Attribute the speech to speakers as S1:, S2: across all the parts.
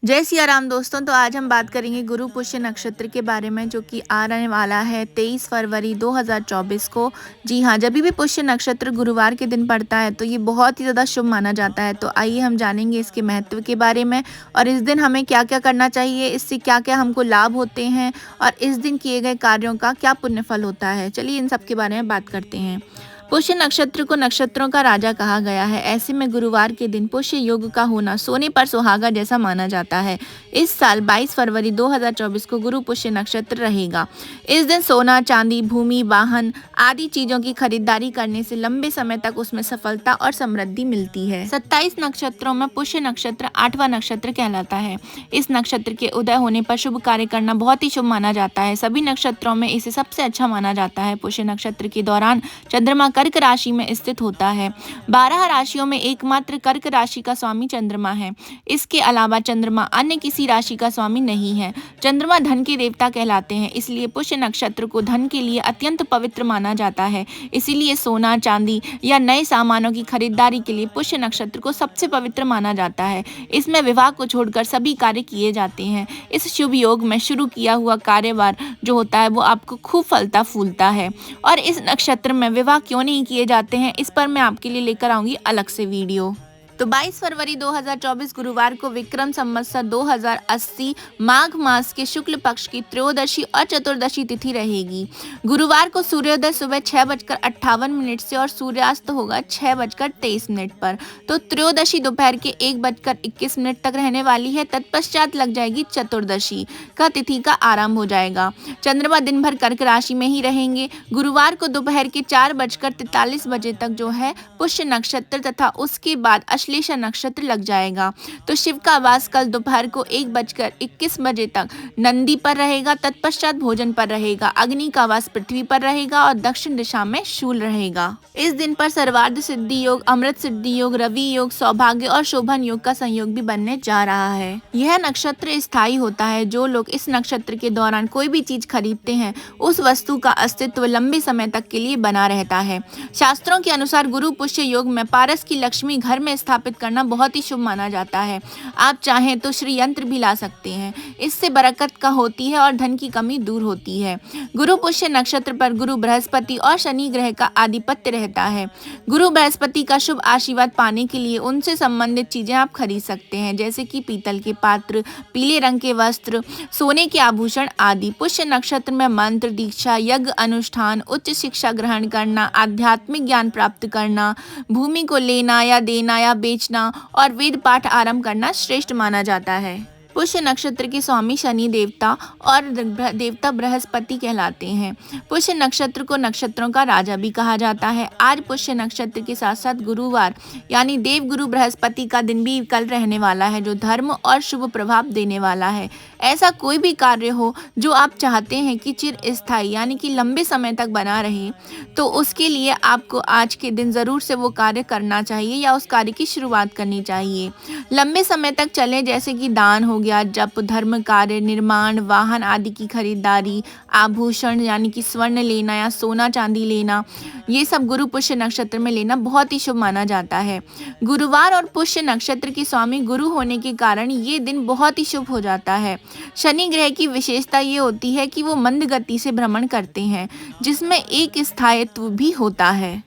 S1: जय सिया राम दोस्तों। तो आज हम बात करेंगे गुरु पुष्य नक्षत्र के बारे में, जो कि आने वाला है 23 फरवरी 2024 को। जी हाँ, जब भी पुष्य नक्षत्र गुरुवार के दिन पड़ता है तो ये बहुत ही ज़्यादा शुभ माना जाता है। तो आइए हम जानेंगे इसके महत्व के बारे में और इस दिन हमें क्या क्या करना चाहिए, इससे क्या क्या हमको लाभ होते हैं और इस दिन किए गए कार्यों का क्या पुण्य फल होता है। चलिए इन सब के बारे में बात करते हैं। पुष्य नक्षत्र को नक्षत्रों का राजा कहा गया है। ऐसे में गुरुवार के दिन पुष्य योग का होना सोने पर सुहागा जैसा माना जाता है। इस साल 22 फरवरी 2024 को गुरु पुष्य नक्षत्र रहेगा। इस दिन सोना, चांदी, भूमि, वाहन आदि चीजों की खरीदारी करने से लंबे समय तक उसमें सफलता और समृद्धि मिलती है। 27 नक्षत्रों में पुष्य नक्षत्र 8वां नक्षत्र कहलाता है। इस नक्षत्र के उदय होने पर शुभ कार्य करना बहुत ही शुभ माना जाता है। सभी नक्षत्रों में इसे सबसे अच्छा माना जाता है। पुष्य नक्षत्र के दौरान चंद्रमा कर्क राशि में स्थित होता है। 12 राशियों में एकमात्र कर्क राशि का स्वामी चंद्रमा है। इसके अलावा चंद्रमा अन्य किसी राशि का स्वामी नहीं है। चंद्रमा धन के देवता कहलाते हैं, इसलिए पुष्य नक्षत्र को धन के लिए अत्यंत पवित्र माना जाता है। इसीलिए सोना, चांदी या नए सामानों की खरीदारी के लिए पुष्य नक्षत्र को सबसे पवित्र माना जाता है। इसमें विवाह को छोड़कर सभी कार्य किए जाते हैं। इस शुभ योग में शुरू किया हुआ कार्यभार जो होता है वो आपको खूब फलता फूलता है। और इस नक्षत्र में विवाह क्यों नहीं किए जाते हैं, इस पर मैं आपके लिए लेकर आऊंगी अलग से वीडियो। तो 22 फरवरी 2024 गुरुवार को विक्रम संवत्सर 2080 माघ मास के शुक्ल पक्ष की त्रयोदशी और चतुर्दशी तिथि रहेगी। गुरुवार को सूर्योदय सुबह 6:58 से और सूर्यास्त होगा 6:23 पर। तो त्रयोदशी दोपहर के 1:21 तक रहने वाली है। तत्पश्चात लग जाएगी चतुर्दशी का तिथि का आरंभ हो जाएगा। चंद्रमा दिन भर कर्क राशि में ही रहेंगे। गुरुवार को दोपहर के 4:43 तक जो है पुष्य नक्षत्र तथा उसके बाद अश्लेषा नक्षत्र लग जाएगा। तो शिव का वास कल दोपहर को 1:21 तक नंदी पर रहेगा। तत्पश्चात भोजन पर रहेगा। अग्नि का वास पृथ्वी पर रहेगा और दक्षिण दिशा में शूल रहेगा। इस दिन पर सर्वार्थ सिद्धि योग, अमृत सिद्धि योग, रवि योग, सौभाग्य और शोभन योग का संयोग भी बनने जा रहा है। यह नक्षत्र स्थायी होता है। जो लोग इस नक्षत्र के दौरान कोई भी चीज खरीदते हैं उस वस्तु का अस्तित्व लंबे समय तक के लिए बना रहता है। शास्त्रों के अनुसार गुरु पुष्य योग में पारस की लक्ष्मी घर में स्थापित करना बहुत ही शुभ माना जाता है। आप चाहें तो श्री यंत्र भी ला सकते हैं। इससे बरकत का होती है और धन की कमी दूर होती है। गुरु पुष्य नक्षत्र पर गुरु बृहस्पति और शनि ग्रह का आधिपत्य रहता है। गुरु बृहस्पति का शुभ आशीर्वाद पाने के लिए उनसे संबंधित चीजें आप खरीद सकते हैं, जैसे कि पीतल के पात्र, पीले रंग के वस्त्र, सोने के आभूषण आदि। पुष्य नक्षत्र में मंत्र, दीक्षा, यज्ञ अनुष्ठान, उच्च शिक्षा ग्रहण करना, आध्यात्मिक ज्ञान प्राप्त करना, भूमि को लेना या देना या बेचना और वेद पाठ आरंभ करना श्रेष्ठ माना जाता है। पुष्य नक्षत्र के स्वामी शनि देवता और देवता बृहस्पति कहलाते हैं। पुष्य नक्षत्र को नक्षत्रों का राजा भी कहा जाता है। आज पुष्य नक्षत्र के साथ साथ गुरुवार यानी देव गुरु बृहस्पति का दिन भी कल रहने वाला है, जो धर्म और शुभ प्रभाव देने वाला है। ऐसा कोई भी कार्य हो जो आप चाहते हैं कि चिर स्थायी यानी कि लंबे समय तक बना रहे, तो उसके लिए आपको आज के दिन जरूर से वो कार्य करना चाहिए या उस कार्य की शुरुआत करनी चाहिए। लंबे समय तक चले, जैसे कि दान हो गया, जप, धर्म कार्य, निर्माण, वाहन आदि की खरीदारी, आभूषण यानी कि स्वर्ण लेना या सोना चांदी लेना, ये सब गुरु पुष्य नक्षत्र में लेना बहुत ही शुभ माना जाता है। गुरुवार और पुष्य नक्षत्र के स्वामी गुरु होने के कारण ये दिन बहुत ही शुभ हो जाता है। शनि ग्रह की विशेषता ये होती है कि वो मंद गति से भ्रमण करते हैं, जिसमें एक स्थायित्व भी होता है।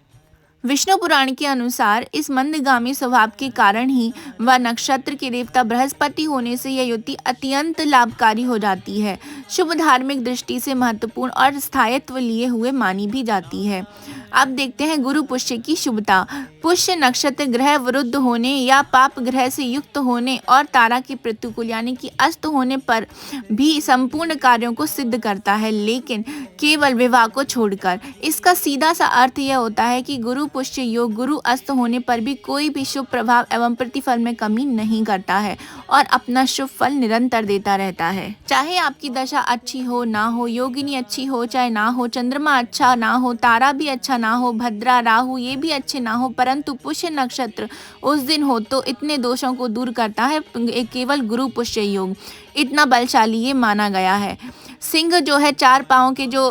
S1: विष्णु पुराण के अनुसार इस मंदगामी स्वभाव के कारण ही व नक्षत्र के देवता बृहस्पति होने से यह युति अत्यंत लाभकारी हो जाती है। शुभ धार्मिक दृष्टि से महत्वपूर्ण और स्थायित्व लिए हुए मानी भी जाती है। अब देखते हैं गुरु पुष्य की शुभता। पुष्य नक्षत्र ग्रह विरुद्ध होने या पाप ग्रह से युक्त होने और तारा के प्रतिकूल यानी कि अस्त होने पर भी संपूर्ण कार्यों को सिद्ध करता है, लेकिन केवल विवाह को छोड़कर। इसका सीधा सा अर्थ यह होता है कि गुरु पुष्य योग गुरु अस्त होने पर भी कोई भी शुभ प्रभाव एवं प्रतिफल में कमी नहीं करता है और अपना शुभ फल निरंतर देता रहता है। चाहे आपकी दशा अच्छी हो ना हो, योगिनी अच्छी हो चाहे ना हो, चंद्रमा अच्छा ना हो, तारा भी अच्छा ना हो, भद्रा, राहु ये भी अच्छे ना हो, परंतु पुष्य नक्षत्र उस दिन हो तो इतने दोषों को दूर करता है। केवल गुरु पुष्य योग इतना बलशाली ये माना गया है। सिंह जो है 4 पाँव के जो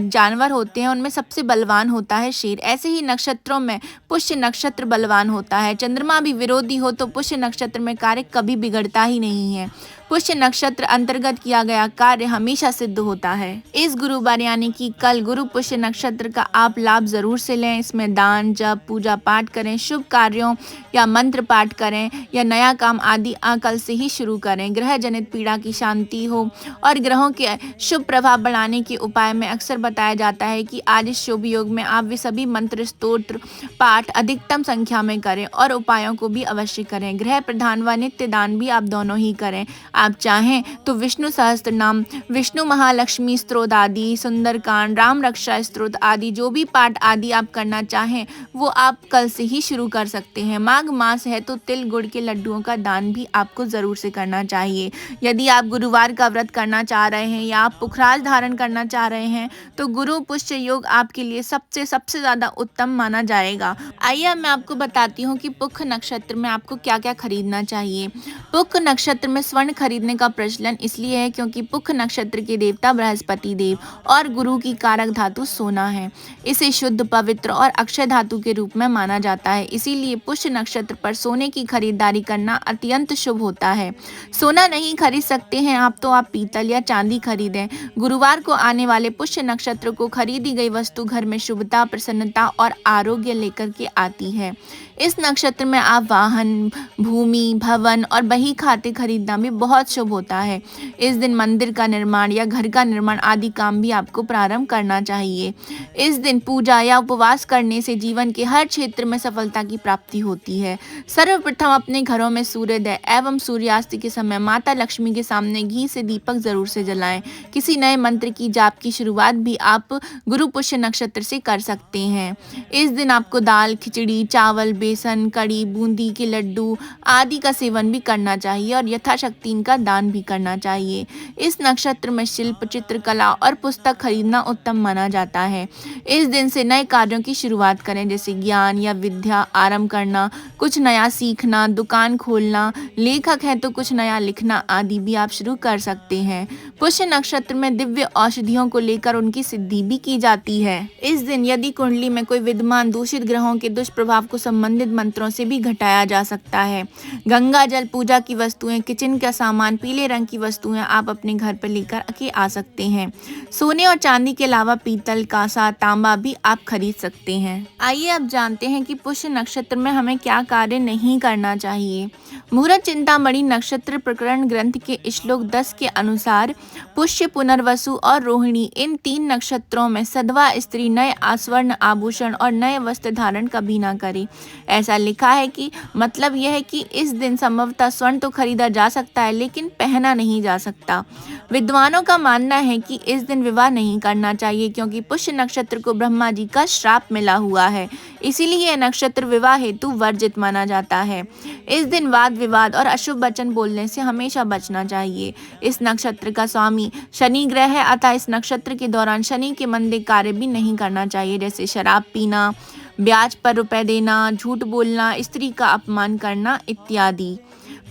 S1: जानवर होते हैं उनमें सबसे बलवान होता है शेर। ऐसे ही नक्षत्रों में पुष्य नक्षत्र बलवान होता है। चंद्रमा भी विरोधी हो तो पुष्य नक्षत्र में कार्य कभी बिगड़ता ही नहीं है। पुष्य नक्षत्र अंतर्गत किया गया कार्य हमेशा सिद्ध होता है। इस गुरुवार यानी कि कल गुरु पुष्य नक्षत्र का आप लाभ जरूर से लें। इसमें दान, जप, पूजा पाठ करें, शुभ कार्यों या मंत्र पाठ करें या नया काम आदि कल से ही शुरू करें। ग्रह जनित पीड़ा की शांति हो और ग्रहों के शुभ प्रभाव बढ़ाने के उपाय में अक्सर बताया जाता है कि आज इस शुभ योग में आप वे सभी मंत्र, स्तोत्र पाठ अधिकतम संख्या में करें और उपायों को भी अवश्य करें। ग्रह प्रधान व नित्य दान भी आप दोनों ही करें। आप चाहें तो विष्णु सहस्त्र नाम, विष्णु महालक्ष्मी स्तोत्र आदि, सुंदरकांड, राम रक्षा स्तोत्र आदि जो भी पाठ आदि आप करना चाहें वो आप कल से ही शुरू कर सकते हैं। माघ मास है तो तिल गुड़ के लड्डुओं का दान भी आपको जरूर से करना चाहिए। यदि आप गुरुवार का व्रत करना चाह रहे हैं या आप पुखराज धारण करना चाह रहे हैं तो गुरु पुष्य योग आपके लिए सबसे सबसे ज्यादा उत्तम माना जाएगा। आइए मैं आपको बताती हूँ कि पुख नक्षत्र में आपको क्या क्या खरीदना चाहिए। पुख नक्षत्र में स्वर्ण खरीदने का प्रचलन इसलिए है क्योंकि पुख नक्षत्र के देवता बृहस्पति देव और गुरु की कारक धातु सोना है। इसे शुद्ध, पवित्र और अक्षय धातु के रूप में माना जाता है। इसीलिए पुष्य नक्षत्र पर सोने की खरीदारी करना अत्यंत शुभ होता है। सोना नहीं खरीद सकते हैं आप तो आप पीतल या चांदी खरीदें। गुरुवार को आने वाले पुष्य नक्षत्र को खरीदी गई वस्तु घर में शुभता, प्रसन्नता और आरोग्य लेकर के आती है। इस नक्षत्र में आप वाहन, भूमि, भवन और बही खाते खरीदना भी बहुत शुभ होता है। इस दिन मंदिर का निर्माण या घर का निर्माण आदि काम भी आपको प्रारंभ करना चाहिए। इस दिन पूजा या उपवास करने से जीवन के हर क्षेत्र में सफलता की प्राप्ति होती है। सर्वप्रथम अपने घरों में सूर्योदय एवं सूर्यास्त के समय माता लक्ष्मी के सामने घी से दीपक जरूर से जलाएं। किसी नए मंत्र की जाप की शुरुआत भी आप गुरु पुष्य नक्षत्र से कर सकते हैं। इस दिन आपको दाल, खिचड़ी, चावल, बेसन, कड़ी, बूंदी के लड्डू आदि का सेवन भी करना चाहिए और यथाशक्ति इनका दान भी करना चाहिए। इस नक्षत्र में शिल्प, चित्रकला और पुस्तक खरीदना उत्तम माना जाता है। इस दिन से नए कार्यों की शुरुआत करें, जैसे ज्ञान या विद्या आरंभ करना, कुछ नया सीखना, दुकान खोलना, लेखक हैं तो कुछ नया लिखना आदि भी आप शुरू कर सकते हैं। पुष्य नक्षत्र में दिव्य औषधियों को लेकर उनकी सिद्धि भी की जाती है। इस दिन यदि कुंडली में कोई विद्यमान दूषित ग्रहों के दुष्प्रभाव को संबंधित मंत्रों से भी घटाया जा सकता है। गंगा जल, पूजा की वस्तुएं, किचन का सामान, पीले रंग की वस्तुएं आप अपने घर पर लेकर के आ सकते हैं। सोने और चांदी के अलावा पीतल, कांसा, तांबा भी आप खरीद सकते हैं। आइए अब जानते हैं कि पुष्य नक्षत्र में हमें क्या कार्य नहीं करना चाहिए। मुहूर्त चिंतामणि नक्षत्र प्रकरण ग्रंथ के श्लोक 10 के अनुसार पुष्य, पुनर्वसु और रोहिणी इन 3 नक्षत्रों में सधवा स्त्री नए स्वर्ण आभूषण और नए वस्त्र धारण कभी ना करे। ऐसा लिखा है कि मतलब यह है कि इस दिन संभवतः स्वर्ण तो खरीदा जा सकता है लेकिन पहना नहीं जा सकता। विद्वानों का मानना है कि इस दिन विवाह नहीं करना चाहिए क्योंकि पुष्य नक्षत्र को ब्रह्मा जी का श्राप मिला हुआ है। इसीलिए यह नक्षत्र विवाह हेतु वर्जित माना जाता है। इस दिन वाद विवाद और अशुभ वचन बोलने से हमेशा बचना चाहिए। इस नक्षत्र का स्वामी शनि ग्रह है, अतः इस नक्षत्र के दौरान शनि के मंदे कार्य भी नहीं करना चाहिए, जैसे शराब पीना, ब्याज पर रुपए देना, झूठ बोलना, स्त्री का अपमान करना इत्यादि।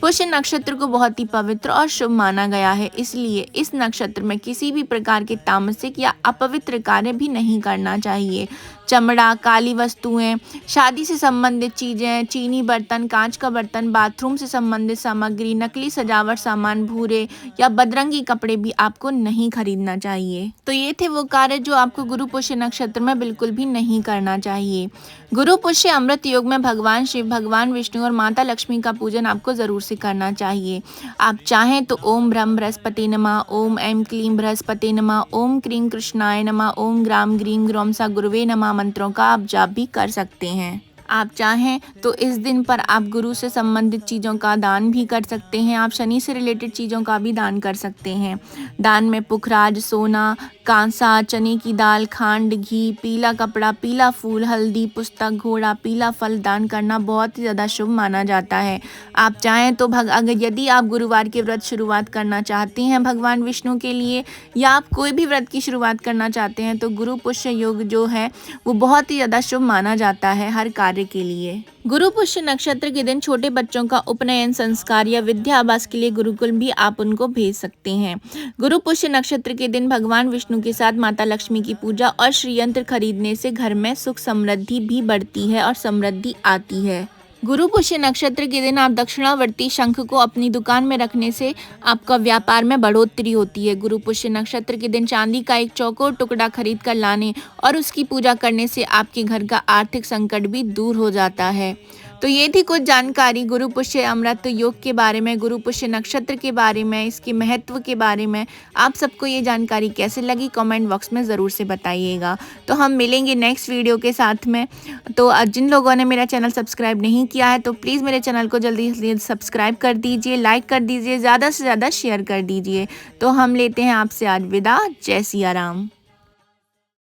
S1: पुष्य नक्षत्र को बहुत ही पवित्र और शुभ माना गया है, इसलिए इस नक्षत्र में किसी भी प्रकार के तामसिक या अपवित्र कार्य भी नहीं करना चाहिए। चमड़ा, काली वस्तुएं, शादी से संबंधित चीजें, चीनी बर्तन, कांच का बर्तन, बाथरूम से संबंधित सामग्री, नकली सजावट सामान, भूरे या बदरंगी कपड़े भी आपको नहीं खरीदना चाहिए। तो ये थे वो कार्य जो आपको गुरु पुष्य नक्षत्र में बिल्कुल भी नहीं करना चाहिए। गुरु पुष्य अमृत योग में भगवान शिव, भगवान विष्णु और माता लक्ष्मी का पूजन आपको जरूर से करना चाहिए। आप चाहें तो ओम ब्रह्म बृहस्पति नमः, ओम ऐं क्लीं बृहस्पति नमः, ओम क्रीं कृष्णाय नमः, ओम ग्राम ग्रीं ग्रौम सा गुरुवे नमः मंत्रों का आप जाप भी कर सकते हैं। आप चाहें तो इस दिन पर आप गुरु से संबंधित चीज़ों का दान भी कर सकते हैं। आप शनि से रिलेटेड चीज़ों का भी दान कर सकते हैं। दान में पुखराज, सोना, कांसा, चने की दाल, खांड, घी, पीला कपड़ा, पीला फूल, हल्दी, पुस्तक, घोड़ा, पीला फल दान करना बहुत ही ज़्यादा शुभ माना जाता है। आप चाहें तो अगर यदि आप गुरुवार के व्रत शुरुआत करना चाहते हैं भगवान विष्णु के लिए या आप कोई भी व्रत की शुरुआत करना चाहते हैं तो गुरु पुष्य योग जो है वो बहुत ही ज़्यादा शुभ माना जाता है हर कार्य के लिए। गुरु पुष्य नक्षत्र के दिन छोटे बच्चों का उपनयन संस्कार या विद्याभ्यास के लिए गुरुकुल भी आप उनको भेज सकते हैं। गुरु पुष्य नक्षत्र के दिन भगवान विष्णु के साथ माता लक्ष्मी की पूजा और श्री यंत्र खरीदने से घर में सुख समृद्धि भी बढ़ती है और समृद्धि आती है। गुरु पुष्य नक्षत्र के दिन आप दक्षिणावर्ती शंख को अपनी दुकान में रखने से आपका व्यापार में बढ़ोतरी होती है। गुरु पुष्य नक्षत्र के दिन चांदी का एक चौकोर टुकड़ा खरीद कर लाने और उसकी पूजा करने से आपके घर का आर्थिक संकट भी दूर हो जाता है। तो ये थी कुछ जानकारी गुरु पुष्य अमृत योग के बारे में, गुरु पुष्य नक्षत्र के बारे में, इसके महत्व के बारे में। आप सबको ये जानकारी कैसे लगी कमेंट बॉक्स में ज़रूर से बताइएगा। तो हम मिलेंगे नेक्स्ट वीडियो के साथ में। तो जिन लोगों ने मेरा चैनल सब्सक्राइब नहीं किया है तो प्लीज़ मेरे चैनल को जल्दी से सब्सक्राइब कर दीजिए, लाइक कर दीजिए, ज़्यादा से ज़्यादा शेयर कर दीजिए। तो हम लेते हैं आपसे आज विदा। जय सिया राम।